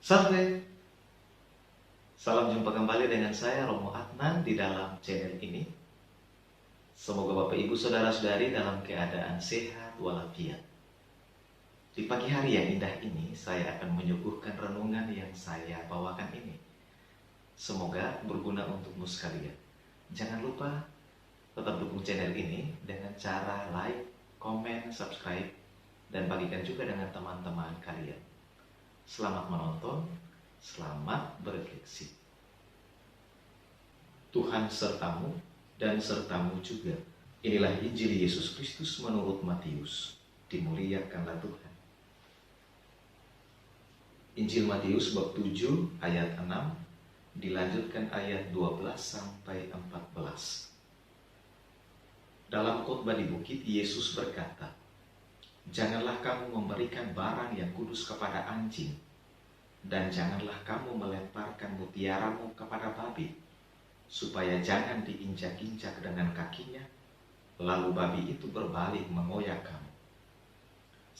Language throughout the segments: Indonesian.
Salve, salam jumpa kembali dengan saya Romo Adnan di dalam channel ini. Semoga Bapak Ibu Saudara-saudari dalam keadaan sehat walafiat. Di pagi hari yang indah ini saya akan menyuguhkan renungan yang saya bawakan ini. Semoga berguna untukmu sekalian. Jangan lupa tetap dukung channel ini dengan cara like, komen, subscribe, dan bagikan juga dengan teman-teman kalian. Selamat menonton, selamat berefleksi. Tuhan sertamu dan sertamu juga. Inilah Injil Yesus Kristus menurut Matius. Dimuliakanlah Tuhan. Injil Matius bab 7 ayat 6 dilanjutkan ayat 12 sampai 14. Dalam khotbah di bukit, Yesus berkata, "Janganlah kamu memberikan barang yang kudus kepada anjing, dan janganlah kamu melemparkan mutiaramu kepada babi, supaya jangan diinjak-injak dengan kakinya, lalu babi itu berbalik mengoyak kamu.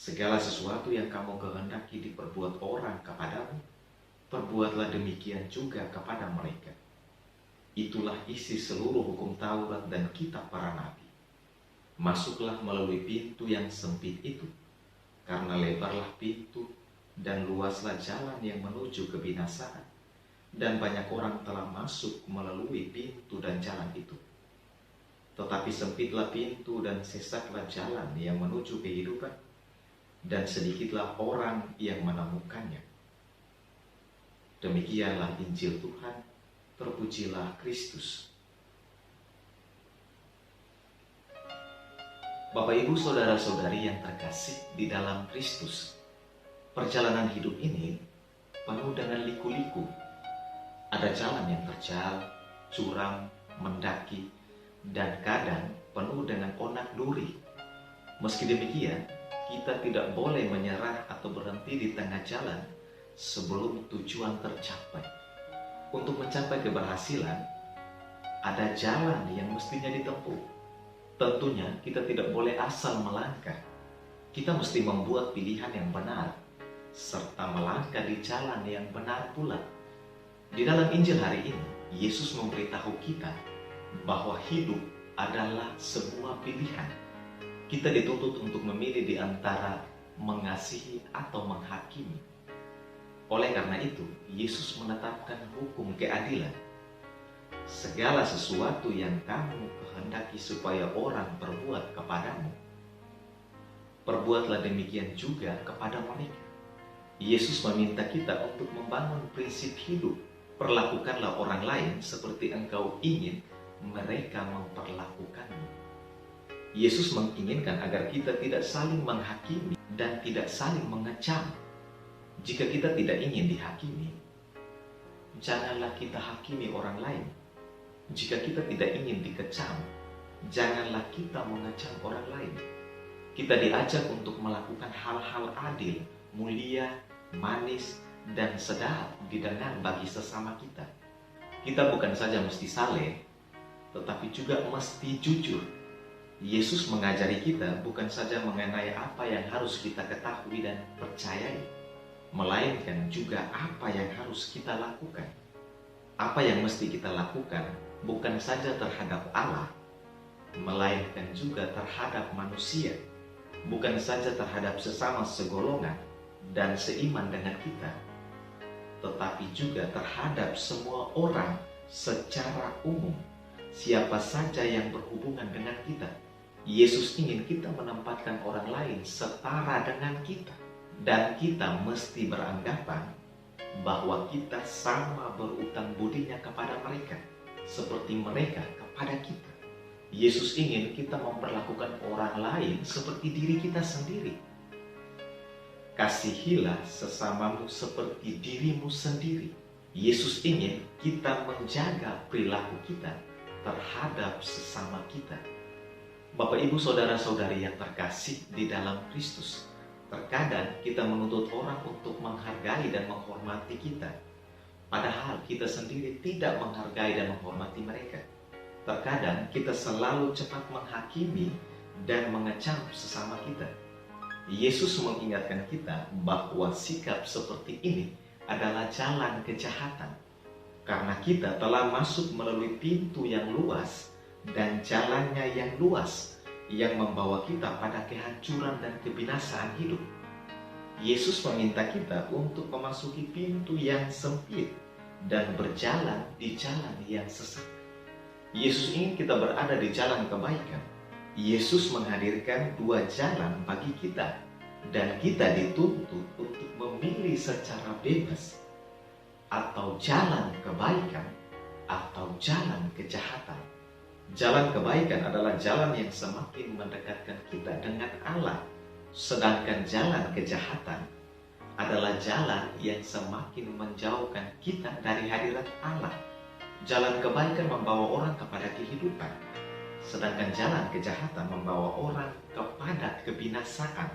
Segala sesuatu yang kamu kehendaki diperbuat orang kepadamu, perbuatlah demikian juga kepada mereka. Itulah isi seluruh hukum Taurat dan kitab para nabi. Masuklah melalui pintu yang sempit itu, karena lebarlah pintu dan luaslah jalan yang menuju kebinasaan, dan banyak orang telah masuk melalui pintu dan jalan itu. Tetapi sempitlah pintu dan sesaklah jalan yang menuju kehidupan, dan sedikitlah orang yang menemukannya." Demikianlah Injil Tuhan, terpujilah Kristus. Bapak Ibu Saudara-saudari yang terkasih di dalam Kristus, perjalanan hidup ini penuh dengan liku-liku. Ada jalan yang terjal, curam, mendaki, dan kadang penuh dengan onak duri. Meski demikian, kita tidak boleh menyerah atau berhenti di tengah jalan sebelum tujuan tercapai. Untuk mencapai keberhasilan, ada jalan yang mestinya ditempuh. Tentunya kita tidak boleh asal melangkah. Kita mesti membuat pilihan yang benar, serta melangkah di jalan yang benar pula. Di dalam Injil hari ini, Yesus memberitahu kita bahwa hidup adalah sebuah pilihan. Kita dituntut untuk memilih di antara mengasihi atau menghakimi. Oleh karena itu, Yesus menetapkan hukum keadilan. Segala sesuatu yang kamu kehendaki supaya orang perbuat kepadamu, perbuatlah demikian juga kepada mereka. Yesus meminta kita untuk membangun prinsip hidup. Perlakukanlah orang lain seperti engkau ingin mereka memperlakukanmu. Yesus menginginkan agar kita tidak saling menghakimi dan tidak saling mengecam. Jika kita tidak ingin dihakimi, janganlah kita hakimi orang lain. Jika kita tidak ingin dikecam, janganlah kita mengecam orang lain. Kita diajak untuk melakukan hal-hal adil, mulia, manis, dan sedap didengar bagi sesama kita. Kita bukan saja mesti saleh, tetapi juga mesti jujur. Yesus mengajari kita bukan saja mengenai apa yang harus kita ketahui dan percayai, melainkan juga apa yang harus kita lakukan. Apa yang mesti kita lakukan bukan saja terhadap Allah, melainkan juga terhadap manusia, bukan saja terhadap sesama segolongan dan seiman dengan kita, tetapi juga terhadap semua orang secara umum, siapa saja yang berhubungan dengan kita. Yesus ingin kita menempatkan orang lain setara dengan kita, dan kita mesti beranggapan bahwa kita sama berutang budinya kepada mereka, seperti mereka kepada kita. Yesus ingin kita memperlakukan orang lain seperti diri kita sendiri. Kasihilah sesamamu seperti dirimu sendiri. Yesus ingin kita menjaga perilaku kita terhadap sesama kita. Bapak Ibu Saudara-saudari yang terkasih di dalam Kristus, terkadang kita menuntut orang untuk menghargai dan menghormati kita, padahal kita sendiri tidak menghargai dan menghormati mereka. Terkadang kita selalu cepat menghakimi dan mengecam sesama kita. Yesus mengingatkan kita bahwa sikap seperti ini adalah jalan kejahatan. Karena kita telah masuk melalui pintu yang luas dan jalannya yang luas yang membawa kita pada kehancuran dan kebinasaan hidup. Yesus meminta kita untuk memasuki pintu yang sempit dan berjalan di jalan yang sesat. Yesus ingin kita berada di jalan kebaikan. Yesus menghadirkan dua jalan bagi kita, dan kita dituntut untuk memilih secara bebas, atau jalan kebaikan atau jalan kejahatan. Jalan kebaikan adalah jalan yang semakin mendekatkan kita dengan Allah, sedangkan jalan kejahatan adalah jalan yang semakin menjauhkan kita dari hadirat Allah. Jalan kebaikan membawa orang kepada kehidupan, sedangkan jalan kejahatan membawa orang kepada kebinasaan.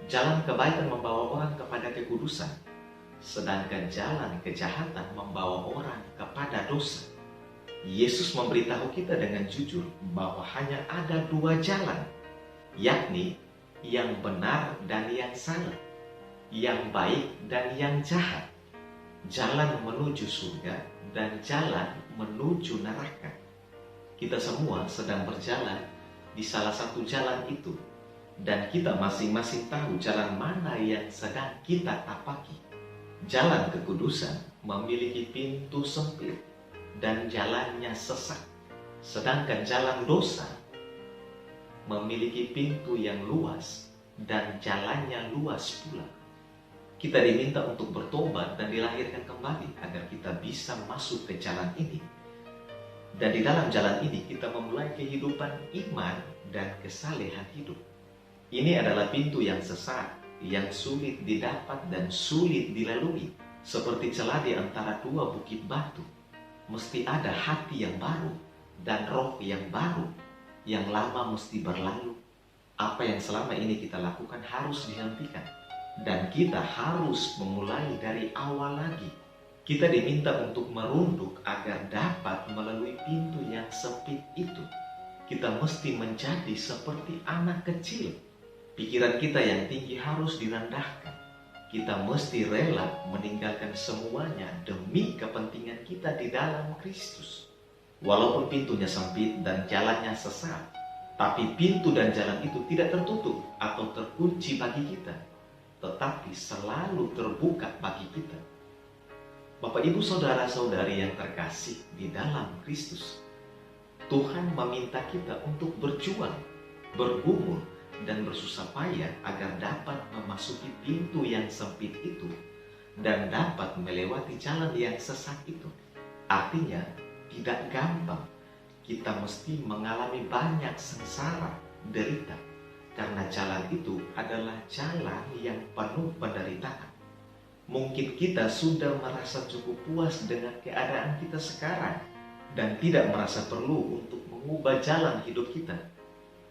Jalan kebaikan membawa orang kepada kekudusan, sedangkan jalan kejahatan membawa orang kepada dosa. Yesus memberitahu kita dengan jujur bahwa hanya ada dua jalan, yakni yang benar dan yang salah, yang baik dan yang jahat, jalan menuju surga dan jalan menuju neraka. Kita semua sedang berjalan di salah satu jalan itu, dan kita masing-masing tahu jalan mana yang sedang kita tapaki. Jalan kekudusan memiliki pintu sempit dan jalannya sesat, sedangkan jalan dosa memiliki pintu yang luas dan jalannya luas pula. Kita diminta untuk bertobat dan dilahirkan kembali agar kita bisa masuk ke jalan ini. Dan di dalam jalan ini kita memulai kehidupan iman dan kesalehan hidup. Ini adalah pintu yang sesat, yang sulit didapat dan sulit dilalui, seperti celah di antara dua bukit batu. Mesti ada hati yang baru dan roh yang baru. Yang lama mesti berlalu. Apa yang selama ini kita lakukan harus dihentikan, dan kita harus memulai dari awal lagi. Kita diminta untuk merunduk agar dapat melalui pintu yang sempit itu. Kita mesti menjadi seperti anak kecil. Pikiran kita yang tinggi harus direndahkan. Kita mesti rela meninggalkan semuanya demi kepentingan kita di dalam Kristus. Walaupun pintunya sempit dan jalannya sesat, tapi pintu dan jalan itu tidak tertutup atau terkunci bagi kita, tetapi selalu terbuka bagi kita. Bapak, Ibu, saudara-saudari yang terkasih di dalam Kristus, Tuhan meminta kita untuk berjuang, bergumul, dan bersusah payah agar dapat memasuki pintu yang sempit itu dan dapat melewati jalan yang sesat itu. Artinya, tidak gampang. Kita mesti mengalami banyak sengsara, derita, karena jalan itu adalah jalan yang penuh penderitaan. Mungkin kita sudah merasa cukup puas dengan keadaan kita sekarang dan tidak merasa perlu untuk mengubah jalan hidup kita.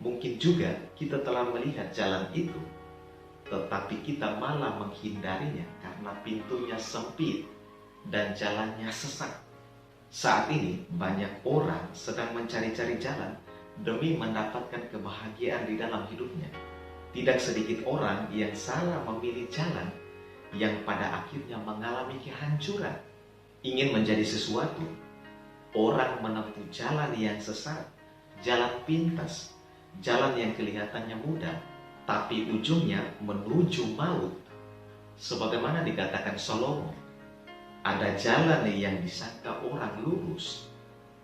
Mungkin juga kita telah melihat jalan itu, tetapi kita malah menghindarinya karena pintunya sempit dan jalannya sesat. Saat ini banyak orang sedang mencari-cari jalan demi mendapatkan kebahagiaan di dalam hidupnya. Tidak sedikit orang yang salah memilih jalan yang pada akhirnya mengalami kehancuran. Ingin menjadi sesuatu, orang menempuh jalan yang sesat, jalan pintas, jalan yang kelihatannya mudah, tapi ujungnya menuju maut. Sebagaimana dikatakan Salomo, ada jalan yang disangka orang lurus,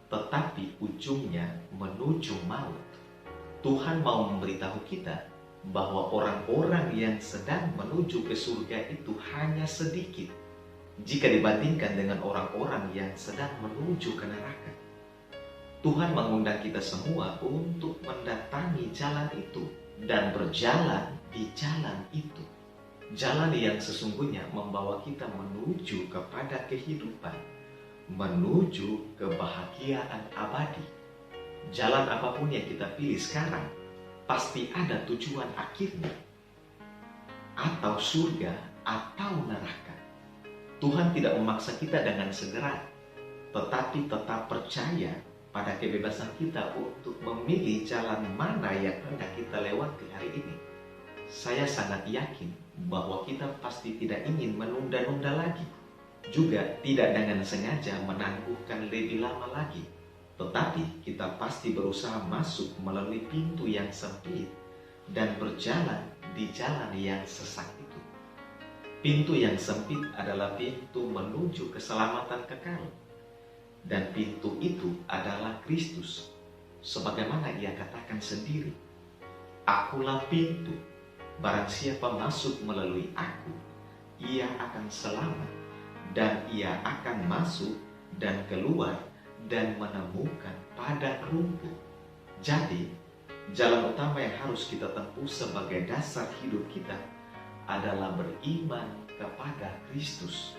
tetapi ujungnya menuju maut. Tuhan mau memberitahu kita bahwa orang-orang yang sedang menuju ke surga itu hanya sedikit jika dibandingkan dengan orang-orang yang sedang menuju ke neraka. Tuhan mengundang kita semua untuk mendatangi jalan itu dan berjalan di jalan itu. Jalan yang sesungguhnya membawa kita menuju kepada kehidupan, menuju kebahagiaan abadi. Jalan apapun yang kita pilih sekarang, pasti ada tujuan akhirnya, atau surga atau neraka. Tuhan tidak memaksa kita dengan segera, tetapi tetap percaya pada kebebasan kita untuk memilih jalan mana yang hendak kita lewati hari ini. Saya sangat yakin bahwa kita pasti tidak ingin menunda-nunda lagi. juga tidak dengan sengaja menangguhkan lebih lama lagi, tetapi kita pasti berusaha masuk melalui pintu yang sempit dan berjalan di jalan yang sesak itu. Pintu yang sempit adalah pintu menuju keselamatan kekal, dan pintu itu adalah Kristus. Sebagaimana ia katakan sendiri, "Akulah pintu, barang siapa masuk melalui aku, ia akan selamat, dan ia akan masuk dan keluar dan menemukan padang rumput." Jadi, jalan utama yang harus kita tempuh sebagai dasar hidup kita adalah beriman kepada Kristus.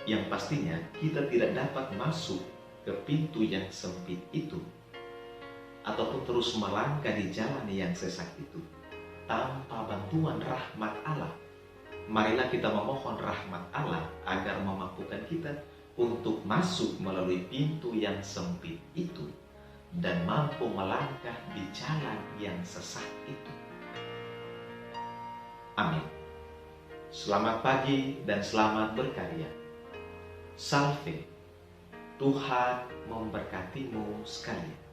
Yang pastinya kita tidak dapat masuk ke pintu yang sempit itu ataupun terus melangkah di jalan yang sesak itu tanpa bantuan rahmat Allah. Marilah kita memohon rahmat Allah agar memampukan kita untuk masuk melalui pintu yang sempit itu dan mampu melangkah di jalan yang sesak itu. Amin. Selamat pagi dan selamat berkarya. Salve. Tuhan memberkatimu sekalian.